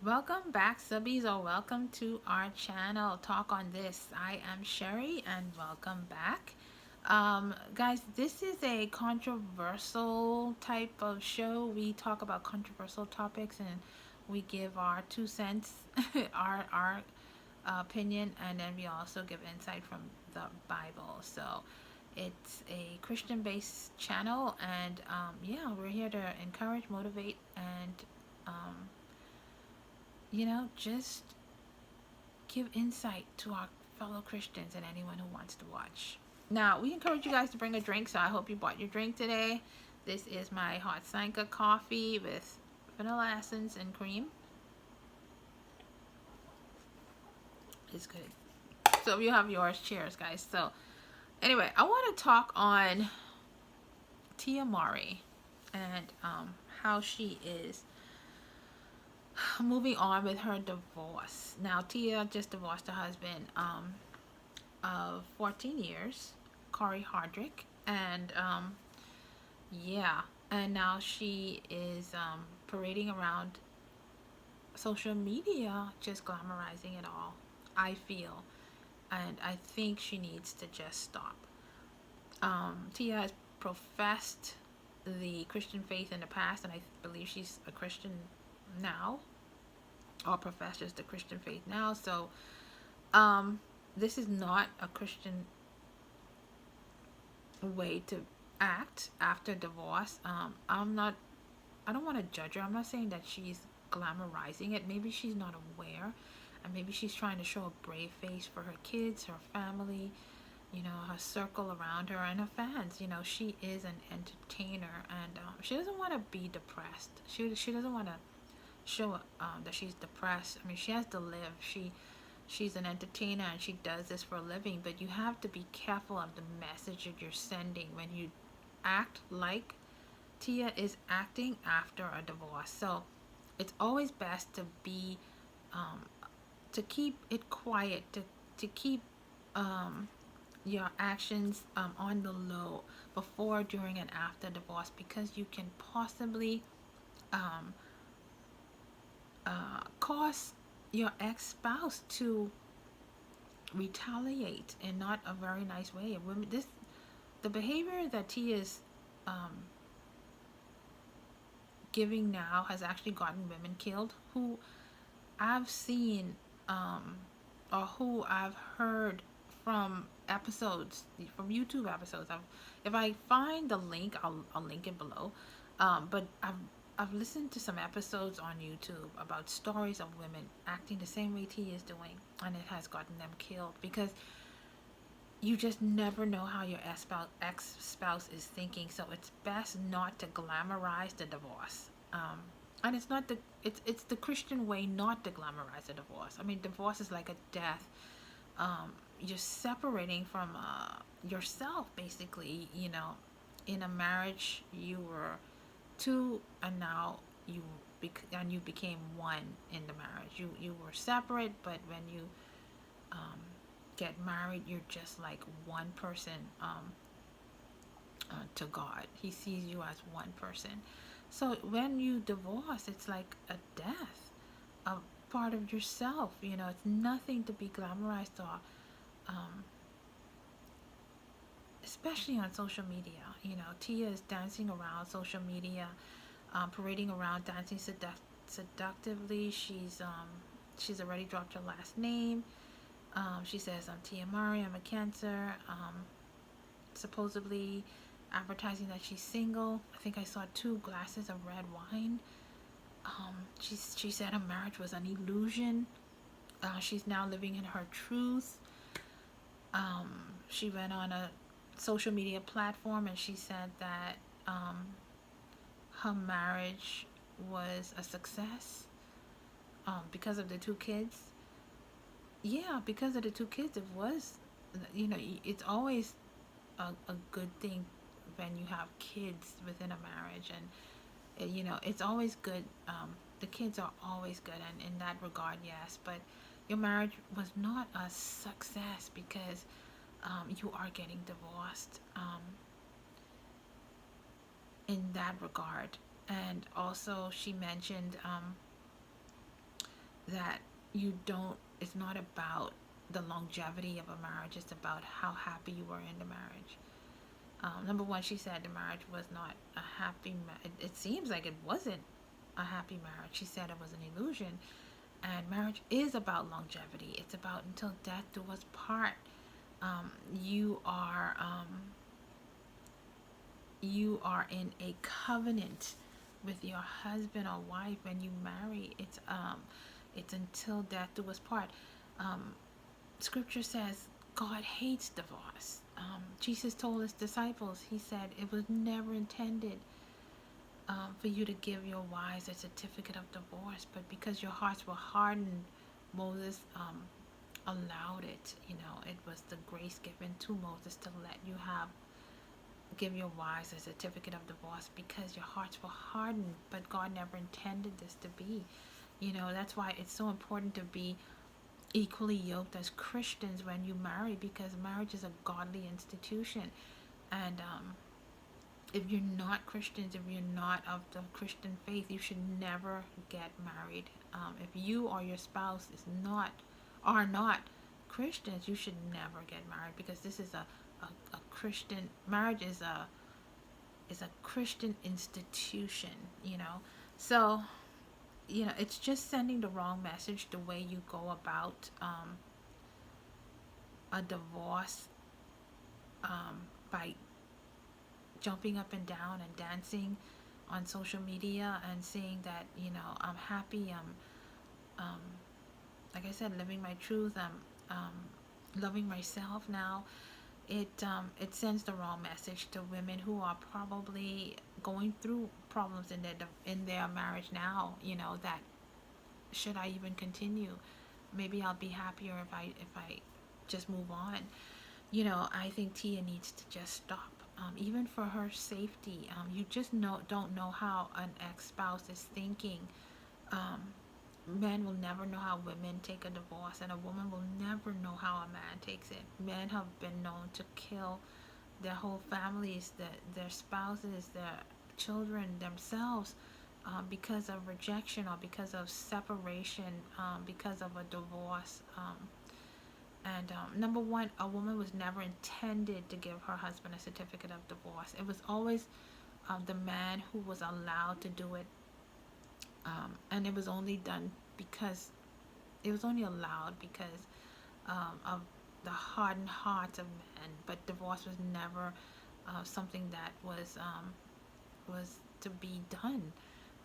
Welcome back, subbies, or welcome to our channel, Talk on This. I am Sherry, and welcome back. Guys, this is a controversial type of show. We talk about controversial topics and we give our 2 cents, our opinion, and then we also give insight from the Bible. So it's a Christian-based channel, and yeah, we're here to encourage, motivate, and just give insight to our fellow Christians and anyone who wants to watch. Now, we encourage you guys to bring a drink, so I hope you bought your drink today. This is my hot Sanka coffee with vanilla essence and cream. It's good. So if you have yours, cheers, guys. So anyway, I want to talk on Mowry and how she is moving on with her divorce. Now, Tia just divorced her husband of 14 years, Corey Hardrick, and yeah, and now she is parading around social media, just glamorizing it all, I feel, and I think she needs to just stop. Tia has professed the Christian faith in the past, and I believe she's a Christian now, or professes the Christian faith now. So this is not a Christian way to act after divorce. I don't want to judge her. I'm not saying that she's glamorizing it. Maybe she's not aware, and maybe she's trying to show a brave face for her kids, her family, her circle around her, and her fans. She is an entertainer, and she doesn't want to be depressed. She doesn't want to show that she's depressed. I mean, she has to live. She's an entertainer and she does this for a living, but you have to be careful of the message that you're sending when you act like Tia is acting after a divorce. So it's always best to be to keep it quiet, to keep your actions on the low before, during, and after divorce, because you can possibly cause your ex-spouse to retaliate in not a very nice way. The behavior that he is giving now has actually gotten women killed, who I've seen or who I've heard from episodes, from YouTube episodes. If I find the link, I'll link it below. But I've listened to some episodes on YouTube about stories of women acting the same way T is doing, and it has gotten them killed, because you just never know how your ex-spouse is thinking. So it's best not to glamorize the divorce. And it's not it's the Christian way not to glamorize a divorce. I mean, divorce is like a death. You're separating from yourself, basically. In a marriage, you were two, and now you became one in the marriage. You were separate, but when you get married, you're just like one person to God. He sees you as one person. So when you divorce, it's like a death, a part of yourself. It's nothing to be glamorized, or especially on social media. Tia is dancing around social media, parading around, dancing seductively. She's already dropped her last name. She says, I'm Tia Mowry, I'm a Cancer. Supposedly advertising that she's single. I think I saw 2 glasses of red wine. She said her marriage was an illusion. She's now living in her truth. She went on a social media platform and she said that her marriage was a success because of the 2 kids. Yeah, because of the 2 kids, it was, it's always a good thing when you have kids within a marriage, and it's always good. The kids are always good, and in that regard, yes. But your marriage was not a success because you are getting divorced in that regard. And also, she mentioned that you don't, it's not about the longevity of a marriage, it's about how happy you were in the marriage. Number one, she said the marriage was not a happy it seems like it wasn't a happy marriage. She said it was an illusion. And marriage is about longevity. It's about until death do us part. Um, you are you are in a covenant with your husband or wife when you marry. It's until death do us part. Um, Scripture says God hates divorce. Jesus told his disciples, he said it was never intended for you to give your wives a certificate of divorce, but because your hearts were hardened, Moses allowed it. You know, it was the grace given to Moses to let you give your wives a certificate of divorce because your hearts were hardened, but God never intended this to be. You know, that's why it's so important to be equally yoked as Christians when you marry, because marriage is a godly institution. And if you're not Christians, if you're not of the Christian faith, you should never get married. If you or your spouse are not Christians, you should never get married, because this is a Christian marriage is a Christian institution, you know. So, you know, it's just sending the wrong message the way you go about a divorce, by jumping up and down and dancing on social media and saying that, you know, I'm happy, um, like I said, living my truth, loving myself now. It sends the wrong message to women who are probably going through problems in their marriage now. You know, that should I even continue? Maybe I'll be happier if I just move on. You know, I think Tia needs to just stop. Even for her safety, you just don't know how an ex-spouse is thinking. Um, Men will never know how women take a divorce, and a woman will never know how a man takes it. Men have been known to kill their whole families, their spouses, their children, themselves, because of rejection or because of separation, because of a divorce. And number one, a woman was never intended to give her husband a certificate of divorce. It was always the man who was allowed to do it, and it was only done because it was only allowed because of the hardened hearts of men. But divorce was never something that was to be done,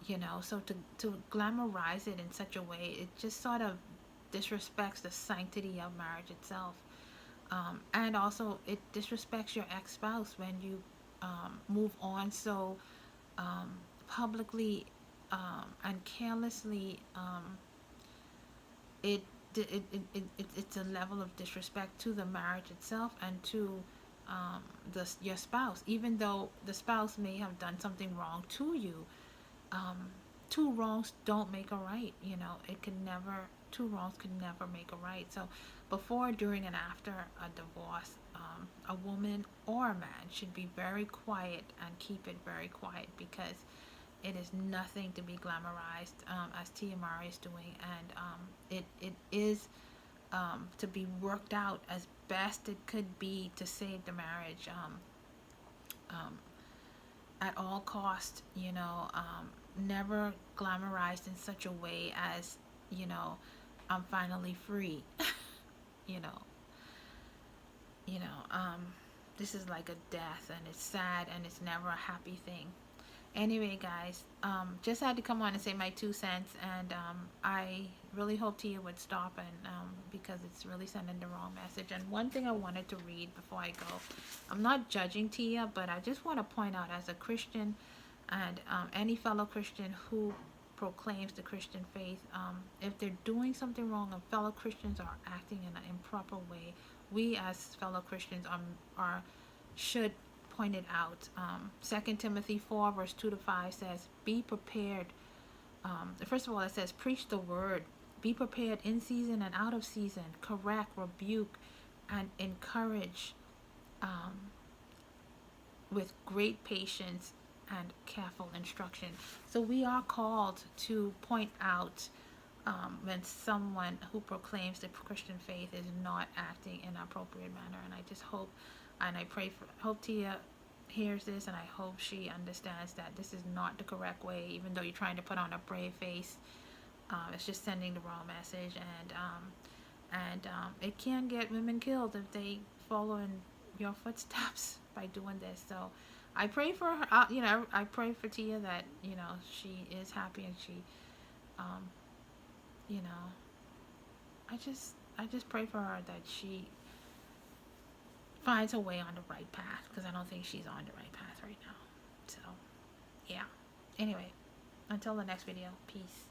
you know. So to glamorize it in such a way, it just sort of disrespects the sanctity of marriage itself. And also it disrespects your ex-spouse when you move on so um, publicly and carelessly. It, it's a level of disrespect to the marriage itself and to your spouse, even though the spouse may have done something wrong to you. um, Two wrongs don't make a right. You know, it can never, two wrongs can never make a right. So before, during, and after a divorce, a woman or a man should be very quiet and keep it very quiet, because it is nothing to be glamorized, as Tia Mowry is doing, and it is to be worked out as best it could be to save the marriage, um, at all cost. You know, never glamorized in such a way as, you know, I'm finally free. you know, you know, this is like a death, and it's sad, and it's never a happy thing. Anyway, guys, just had to come on and say my 2 cents, and I really hope Tia would stop, and because it's really sending the wrong message. And one thing I wanted to read before I go, I'm not judging Tia, but I just want to point out, as a Christian, and any fellow Christian who proclaims the Christian faith, if they're doing something wrong and fellow Christians are acting in an improper way, we as fellow Christians are should point it out. 2 Timothy 4 verse 2 to 5 says, be prepared. First of all, it says, preach the word. Be prepared in season and out of season. Correct, rebuke, and encourage with great patience and careful instruction. So we are called to point out when someone who proclaims the Christian faith is not acting in an appropriate manner. And I just hope, and I pray for, hope Tia hears this, and I hope she understands that this is not the correct way. Even though you're trying to put on a brave face, it's just sending the wrong message, and it can get women killed if they follow in your footsteps by doing this. So I pray for her. I pray for Tia that she is happy, and she, um, you know, I just pray for her that she finds her way on the right path, because I don't think she's on the right path right now. So yeah. Anyway, until the next video, peace.